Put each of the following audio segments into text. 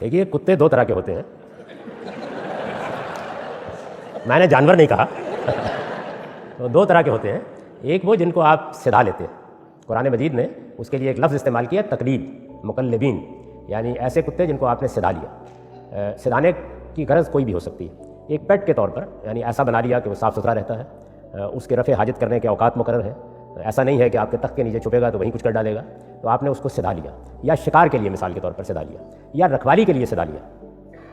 دیکھیے کتے دو طرح کے ہوتے ہیں، میں نے جانور نہیں کہا تو دو طرح کے ہوتے ہیں. ایک وہ جن کو آپ سدھا لیتے ہیں. قرآن مجید نے اس کے لیے ایک لفظ استعمال کیا تقلیب، مقلبین، یعنی ایسے کتے جن کو آپ نے سدھا لیا. سدھانے کی غرض کوئی بھی ہو سکتی ہے. ایک پیٹ کے طور پر، یعنی ایسا بنا لیا کہ وہ صاف ستھرا رہتا ہے، اس کے رفع حاجت کرنے کے اوقات مقرر ہیں، ایسا نہیں ہے کہ آپ کے تخت کے نیچے چھپے گا تو وہیں کچھ کر ڈالے گا، تو آپ نے اس کو سدھا لیا. یا شکار کے لیے مثال کے طور پر سدھا لیا، یا رکھوالی کے لیے سدھا لیا،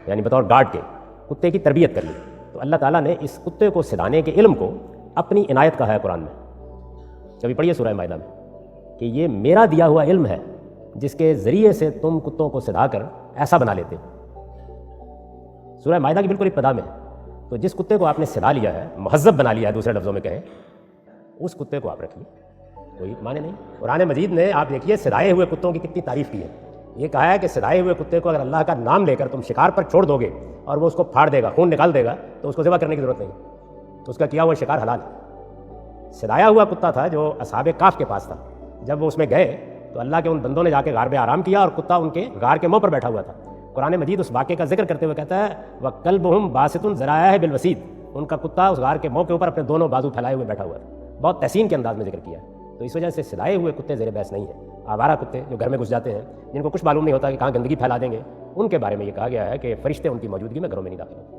یعنی بطور گارڈ کے کتے کی تربیت کر لی. تو اللہ تعالیٰ نے اس کتے کو سدھانے کے علم کو اپنی عنایت کہا ہے قرآن میں. کبھی پڑھیے سورہ مائدہ میں کہ یہ میرا دیا ہوا علم ہے جس کے ذریعے سے تم کتوں کو سدھا کر ایسا بنا لیتے ہو. سورہ مائدہ کی بالکل ابتدا میں. تو جس کتے کو آپ نے سدھا لیا ہے، مہذب بنا لیا ہے، دوسرے لفظوں میں کہیں، اس کتے کو آپ رکھیے، کوئی معنی نہیں. قرآن مجید نے آپ دیکھیے سدھائے ہوئے کتوں کی کتنی تعریف کی ہے. یہ کہا ہے کہ سدھائے ہوئے کتے کو اگر اللہ کا نام لے کر تم شکار پر چھوڑ دو گے اور وہ اس کو پھاڑ دے گا، خون نکال دے گا، تو اس کو ذبح کرنے کی ضرورت نہیں، تو اس کا کیا ہوا شکار حلال ہے. سدھایا ہوا کتا تھا جو اصحاب کہف کے پاس تھا. جب وہ اس میں گئے تو اللہ کے ان بندوں نے جا کے غار میں آرام کیا اور کتا ان کے غار کے منہ پر بیٹھا ہوا تھا. قرآن مجید اس واقعے کا ذکر کرتے ہوئے کہتا ہے وَكَلْبُهُمْ بَاسِطٌ ذَرَائِعَهُ بِالْوَسِيدِ، ان کا کتا اس غار کے منہ کے اوپر اپنے دونوں بازو پھیلائے ہوئے بیٹھا ہوا تھا. بہت تحسین کے انداز میں ذکر کیا ہے. تو اس وجہ سے سدھائے ہوئے کتے زیر بحث نہیں ہیں. آوارہ کتے جو گھر میں گھس جاتے ہیں، جن کو کچھ معلوم نہیں ہوتا کہ کہاں گندگی پھیلا دیں گے، ان کے بارے میں یہ کہا گیا ہے کہ فرشتے ان کی موجودگی میں گھروں میں نہیں داخل ہوتے.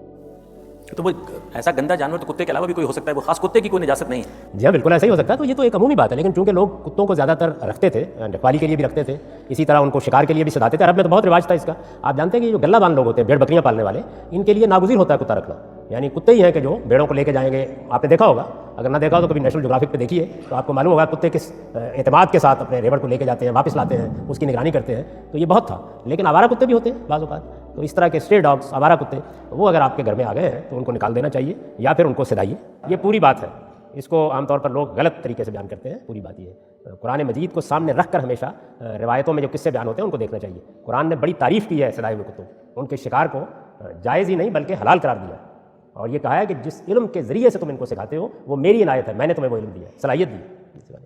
تو وہ ایسا گندا جانور تو کتے کے علاوہ بھی کوئی ہو سکتا ہے، وہ خاص کتے کی کوئی نجاست نہیں ہے. جی ہاں بالکل ایسا ہی ہو سکتا ہے. تو یہ تو ایک عمومی بات ہے، لیکن چونکہ لوگ کتوں کو زیادہ تر رکھتے تھے، رکھوالی کے لیے بھی رکھتے تھے، اسی طرح ان کو شکار کے لیے بھی سدھاتے تھے. عرب میں تو بہت رواج تھا اس کا. آپ جانتے ہیں کہ جو گلہ باندھ لوگ ہوتے ہیں، بھیڑ بکریاں پالنے والے، ان کے لیے ناگزیر ہوتا ہے کتا رکھنا. یعنی کتے ہی ہیں کہ جو بھیڑوں کو لے کے جائیں گے. آپ نے دیکھا ہوگا، اگر نہ دیکھا ہو تو کبھی نیشنل جغرافک پہ دیکھیے تو آپ کو معلوم ہوگا کتے کس اعتماد کے ساتھ اپنے ریوڑ کو لے کے جاتے ہیں، واپس لاتے ہیں، اس کی نگرانی کرتے ہیں. تو یہ بہت تھا. لیکن آوارہ کتے بھی ہوتے ہیں بعض اوقات. تو اس طرح کے اسٹرے ڈاگس، آوارہ کتے، وہ اگر آپ کے گھر میں آ گئے ہیں تو ان کو نکال دینا چاہیے یا پھر ان کو سدھائیے. یہ پوری بات ہے. اس کو عام طور پر لوگ غلط طریقے سے بیان کرتے ہیں. پوری بات یہ ہے، قرآن مجید کو سامنے رکھ کر ہمیشہ روایتوں میں جو قصے بیان ہوتے ہیں ان کو دیکھنا چاہیے. قرآن نے بڑی تعریف کی ہے سدھائے ہوئے کتوں. ان کے شکار کو جائز ہی نہیں بلکہ حلال قرار دیا ہے. اور یہ کہا ہے کہ جس علم کے ذریعے سے تم ان کو سکھاتے ہو وہ میری عنایت ہے، میں نے تمہیں وہ علم دیا ہے، صلاحیت دی ہے.